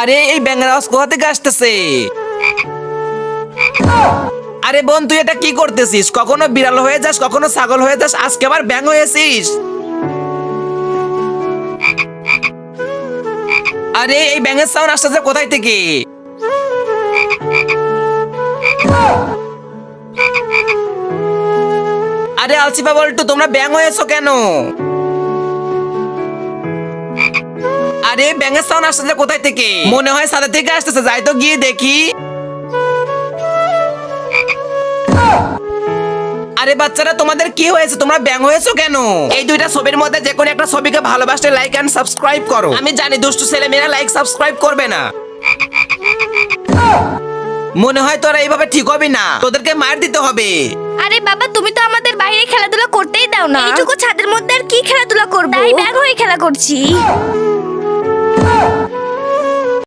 আরে এই ব্যাঙের আওয়াজ কোথা থেকে আসতেছে? আরে বোন, তুই এটা কি করতেছিস? কখনো বিড়াল হয়ে যাস, কখনো ছাগল হয়ে যাস, আজকে আবার ব্যাঙ হয়েছিস। আরে এই ব্যাঙের সাউন্ড আসতেছে কোথায় থেকে? আরে আলসিফা বল্টু, তোমরা ব্যাঙ হয়েছো কেন? আরে ব্যাঙের সাউন্ড আসতেছে কোথায় থেকে? মনে হয় ছাদের থেকে আসতেছে, যাই তো গিয়ে দেখি। আরে বাচ্চারা, তোমাদের কি হয়েছে? তোমরা ব্যাঙ হয়েছো কেন? এই দুইটা ছবির মধ্যে যে কোনো একটা ছবিকে ভালোবাসলে লাইক এন্ড সাবস্ক্রাইব করো। আমি জানি দুষ্টু ছেলে মেয়েরা লাইক সাবস্ক্রাইব করবে না। মনে হয় তোরা এইভাবে ঠিক হবি না, তোদেরকে মার দিতে হবে। আরে বাবা, তুমি তো আমাদের বাইরে খেলাধুলা করতেই দাও না। এইটুকু ছাদের মধ্যে আর কি খেলাধুলা করব? তাই ব্যাগ হয়ে খেলা করছি।